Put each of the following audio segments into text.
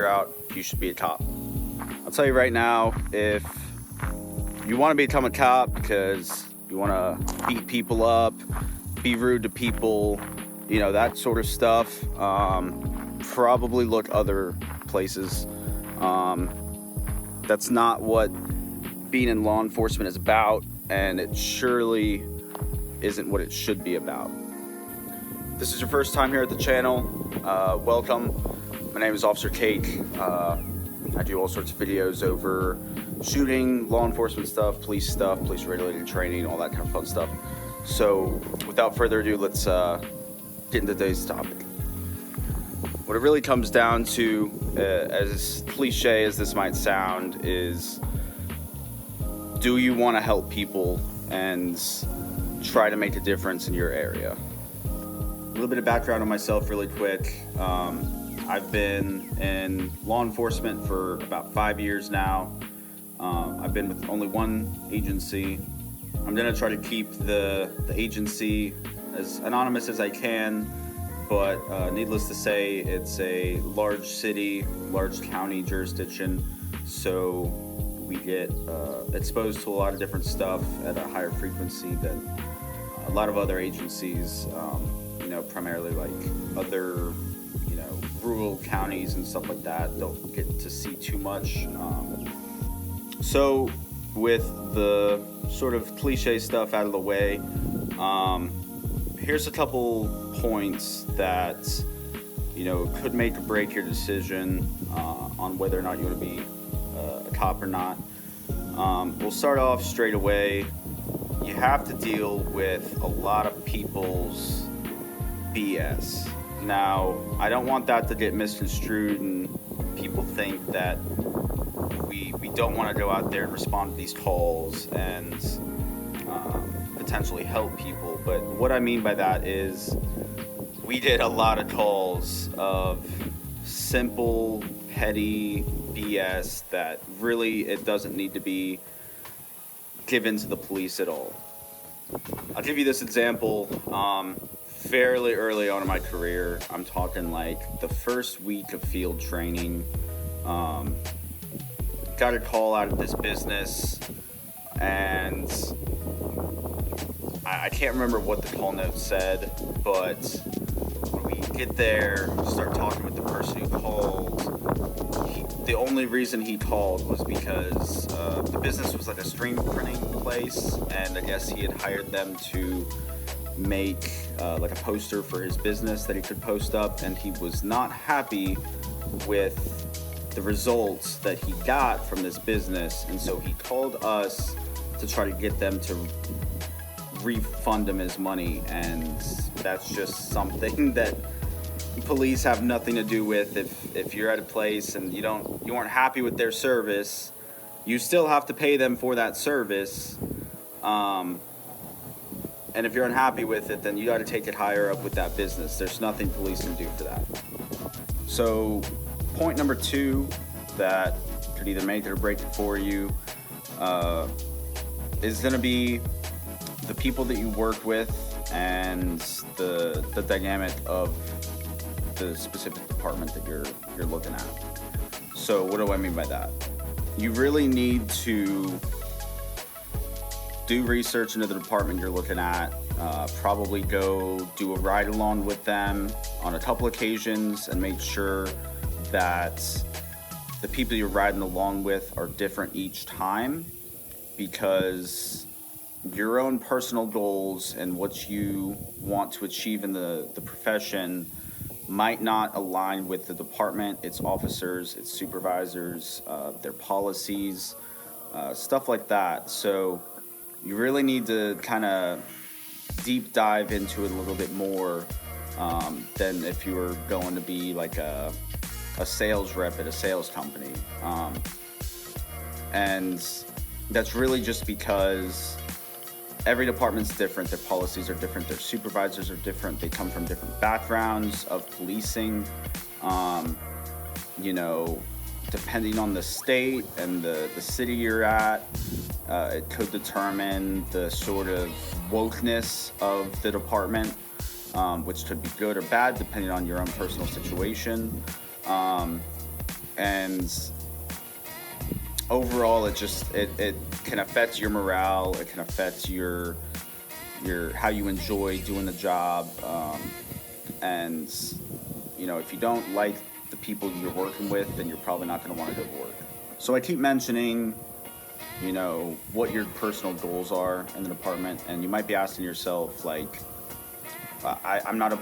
figure out if you should be a cop. I'll tell you right now, if you want to become a cop because you want to beat people up, be rude to people, that sort of stuff, probably look other places. That's not what being in law enforcement is about, and it surely isn't what it should be about. If this is your first time here at the channel, welcome. My name is Officer Cake. I do all sorts of videos over shooting, law enforcement stuff, police related training, all that kind of fun stuff. So without further ado, let's get into today's topic. What it really comes down to, as cliche as this might sound, is do you want to help people and try to make a difference in your area? A little bit of background on myself really quick. I've been in law enforcement for about 5 years now. I've been with only one agency. I'm going to try to keep the agency as anonymous as I can, but needless to say, it's a large city, large county jurisdiction, so we get exposed to a lot of different stuff at a higher frequency than a lot of other agencies, primarily like other rural counties and stuff like that don't get to see too much. So with the sort of cliche stuff out of the way, here's a couple points that could make or break your decision on whether or not you want to be a cop or not. We'll start off straight away. You have to deal with a lot of people's BS. Now, I don't want that to get misconstrued and people think that we don't want to go out there and respond to these calls and potentially help people. But what I mean by that is we did a lot of calls of simple, petty BS that really it doesn't need to be given to the police at all. I'll give you this example. Fairly early on in my career, I'm talking like the first week of field training, got a call out of this business, and I can't remember what the call note said, but when we get there, start talking with the person who called, the only reason he called was because the business was like a screen printing place, and I guess he had hired them to make like a poster for his business that he could post up, and he was not happy with the results that he got from this business, and so he called us to try to get them to refund him his money. And that's just something that police have nothing to do with. If you're at a place and you aren't happy with their service, you still have to pay them for that service. And if you're unhappy with it, then you got to take it higher up with that business. There's nothing police can do for that. So point number 2 that could either make it or break it for you is going to be the people that you work with and the dynamic of the specific department that you're looking at. So what do I mean by that? You really need to do research into the department you're looking at. Probably go do a ride along with them on a couple occasions and make sure that the people you're riding along with are different each time, because your own personal goals and what you want to achieve in the profession might not align with the department, its officers, its supervisors, their policies, stuff like that. So you really need to kind of deep dive into it a little bit more than if you were going to be like a sales rep at a sales company. And that's really just because every department's different, their policies are different, their supervisors are different, they come from different backgrounds of policing. Depending on the state and the city you're at, it could determine the sort of wokeness of the department, which could be good or bad depending on your own personal situation. and overall it can affect your morale. It can affect your how you enjoy doing the job, and if you don't like the people you're working with, then you're probably not going to want to go to work. So I keep mentioning what your personal goals are in the department, and you might be asking yourself, like, I'm not a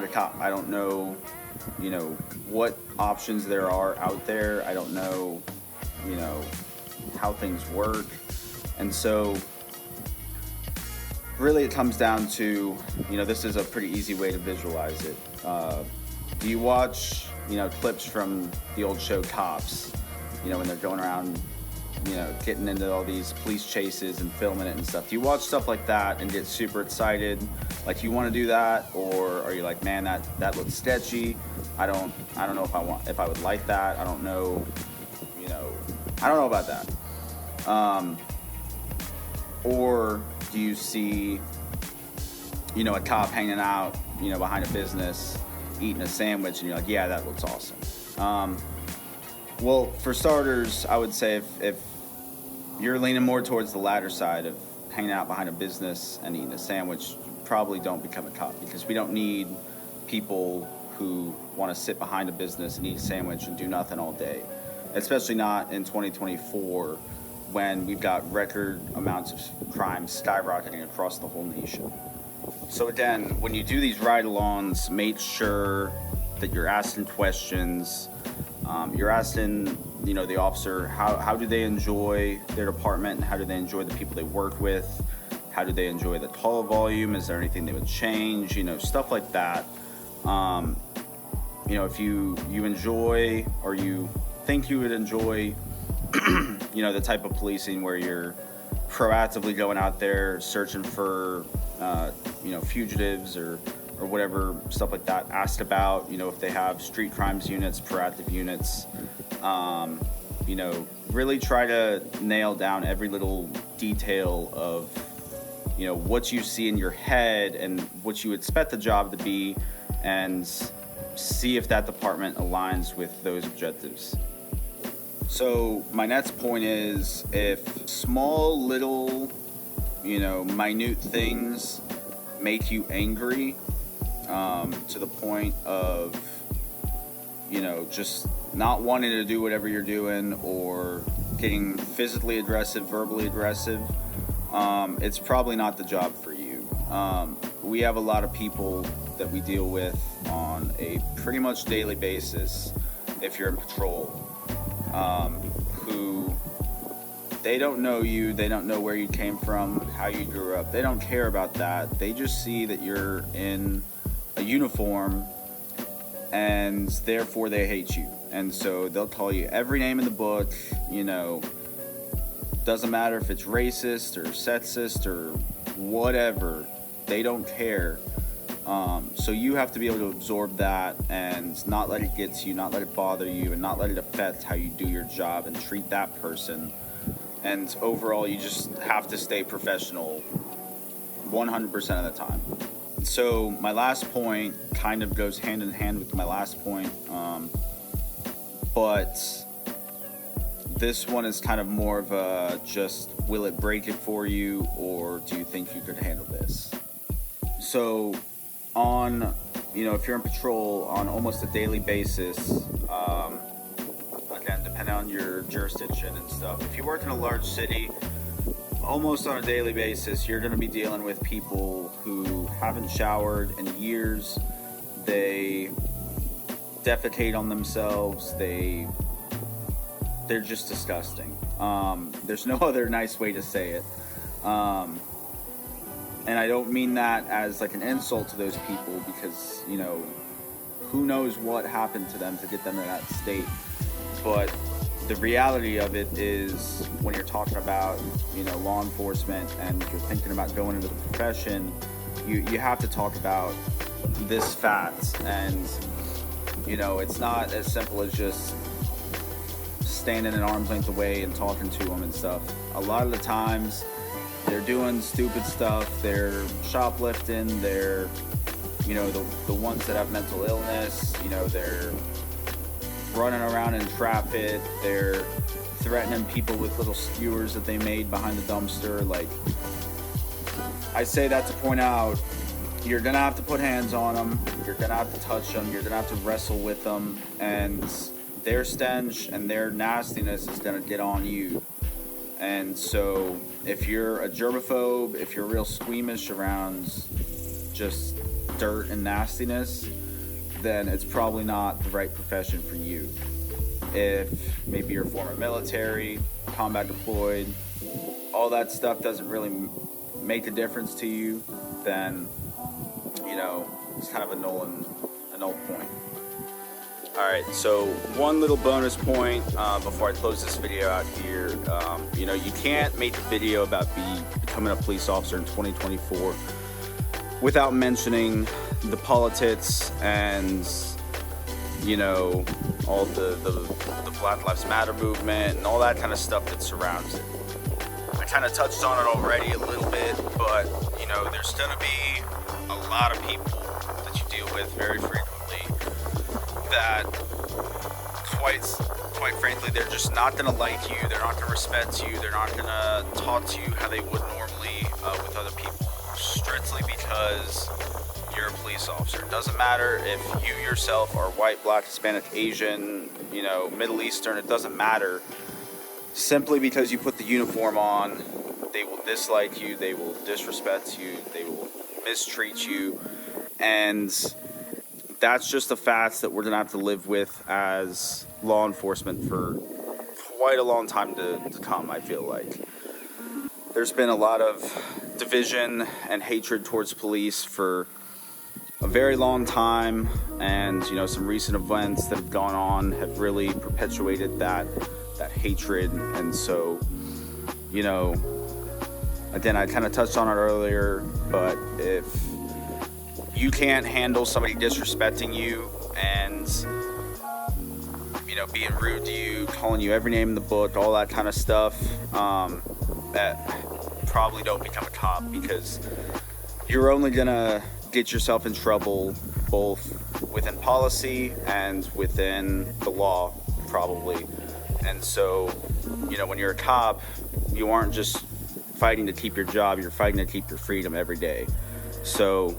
cop. I don't know what options there are out there. I don't know how things work. And so really it comes down to, this is a pretty easy way to visualize it. Do you watch clips from the old show Cops, when they're going around getting into all these police chases and filming it and stuff? Do you watch stuff like that and get super excited, like you want to do that, or are you like, man, that looks sketchy, I don't know if I would like that, I don't know about that? Or do you see a cop hanging out behind a business eating a sandwich and you're like, yeah, that looks awesome? Well, for starters, I would say if you're leaning more towards the latter side of hanging out behind a business and eating a sandwich, you probably don't become a cop, because we don't need people who want to sit behind a business and eat a sandwich and do nothing all day, especially not in 2024 when we've got record amounts of crime skyrocketing across the whole nation. So again, when you do these ride-alongs, make sure that you're asking questions. You're asking, the officer, how do they enjoy their department, and how do they enjoy the people they work with? How do they enjoy the call volume? Is there anything they would change? Stuff like that. If you enjoy, or you think you would enjoy, the type of policing where you're proactively going out there searching for, fugitives or whatever, stuff like that. Ask about, if they have street crimes units, proactive units. Really try to nail down every little detail of, what you see in your head and what you expect the job to be, and see if that department aligns with those objectives. So my next point is, if small little, minute things make you angry, to the point of, just not wanting to do whatever you're doing, or getting physically aggressive, verbally aggressive, it's probably not the job for you. We have a lot of people that we deal with on a pretty much daily basis, if you're in patrol, who, they don't know you, they don't know where you came from, how you grew up, they don't care about that. They just see that you're in a uniform, and therefore they hate you. And so they'll call you every name in the book, doesn't matter if it's racist or sexist or whatever, they don't care. So you have to be able to absorb that and not let it get to you, not let it bother you, and not let it affect how you do your job and treat that person. And overall, you just have to stay professional 100% of the time. So my last point kind of goes hand in hand with my last point, but this one is kind of more of a just, will it break it for you, or do you think you could handle this? So on, if you're in patrol on almost a daily basis, again, depending on your jurisdiction and stuff, if you work in a large city, almost on a daily basis, you're going to be dealing with people who haven't showered in years. They defecate on themselves. They're just disgusting. There's no other nice way to say it. And I don't mean that as like an insult to those people, because, who knows what happened to them to get them in that state. But the reality of it is, when you're talking about, law enforcement, and you're thinking about going into the profession, you have to talk about this fact. And, it's not as simple as just standing an arm's length away and talking to them and stuff. A lot of the times, they're doing stupid stuff. They're shoplifting. They're, the ones that have mental illness, they're running around in traffic. They're threatening people with little skewers that they made behind the dumpster. Like, I say that to point out, you're gonna have to put hands on them, you're gonna have to touch them, you're gonna have to wrestle with them, and their stench and their nastiness is gonna get on you. And so if you're a germaphobe, if you're real squeamish around just dirt and nastiness, then it's probably not the right profession for you. If maybe you're former military, combat deployed, all that stuff doesn't really make a difference to you, then, you know, it's kind of a null point. Alright, so one little bonus point before I close this video out here. You know, you can't make a video about becoming a police officer in 2024 without mentioning the politics and, you know, all the Black Lives Matter movement and all that kind of stuff that surrounds it. I kind of touched on it already a little bit, but, you know, there's going to be a lot of people that you deal with very frequently that, quite frankly, they're just not going to like you, they're not going to respect you, they're not going to talk to you how they would normally with other people, strictly because you're a police officer. It doesn't matter if you yourself are white, black, Hispanic, Asian, you know, Middle Eastern, it doesn't matter. Simply because you put the uniform on, they will dislike you, they will disrespect you, they will mistreat you, and that's just a fact that we're going to have to live with as law enforcement for quite a long time to come, I feel like. There's been a lot of division and hatred towards police for a very long time, and, you know, some recent events that have gone on have really perpetuated that hatred. And so, you know, again, I kind of touched on it earlier, but if you can't handle somebody disrespecting you and, you know, being rude to you, calling you every name in the book, all that kind of stuff, that probably don't become a cop, because you're only gonna get yourself in trouble both within policy and within the law, probably. And so, you know, when you're a cop, you aren't just fighting to keep your job, you're fighting to keep your freedom every day. So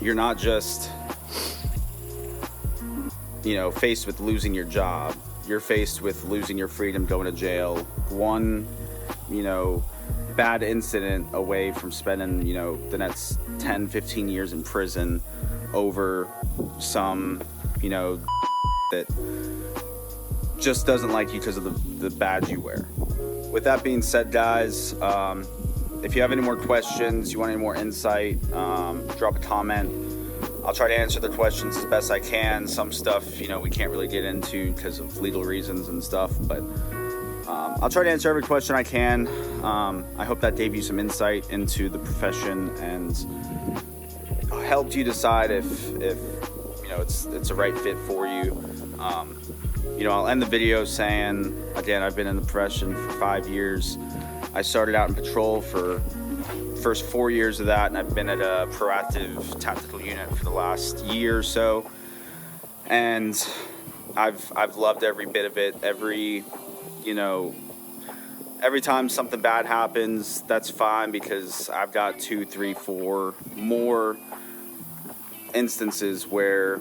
you're not just, you know, faced with losing your job, you're faced with losing your freedom, going to jail, one, you know, bad incident away from spending, you know, the next 10, 15 years in prison over some, you know, that just doesn't like you because of the badge you wear. With that being said, guys, if you have any more questions, you want any more insight, drop a comment. I'll try to answer the questions as best I can. Some stuff, you know, we can't really get into because of legal reasons and stuff, but I'll try to answer every question I can. I hope that gave you some insight into the profession and helped you decide if you know, it's a right fit for you. You know, I'll end the video saying, again, I've been in the profession for 5 years. I started out in patrol for the first 4 years of that, and I've been at a proactive tactical unit for the last year or so. And I've loved every bit of it. You know, every time something bad happens, that's fine, because I've got 2, 3, 4 more instances where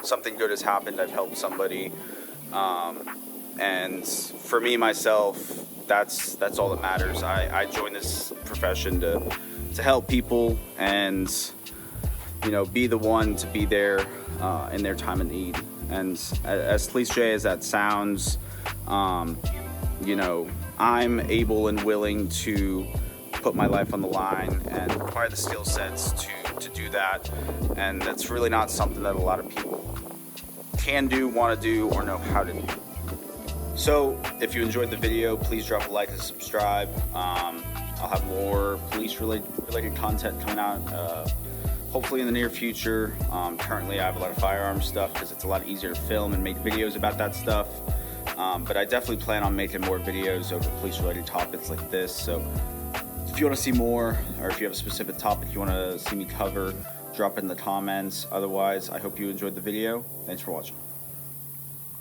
something good has happened. I've helped somebody, and for me, myself, that's all that matters. I joined this profession to help people and, you know, be the one to be there in their time of need. And as cliche as that sounds, you know, I'm able and willing to put my life on the line and acquire the skill sets to do that. And that's really not something that a lot of people can do, want to do, or know how to do. So if you enjoyed the video, please drop a like and subscribe. I'll have more police related content coming out hopefully in the near future. Currently I have a lot of firearms stuff because it's a lot easier to film and make videos about that stuff. But I definitely plan on making more videos over police related topics like this. So if you want to see more, or if you have a specific topic you want to see me cover, drop it in the comments. Otherwise, I hope you enjoyed the video. Thanks for watching.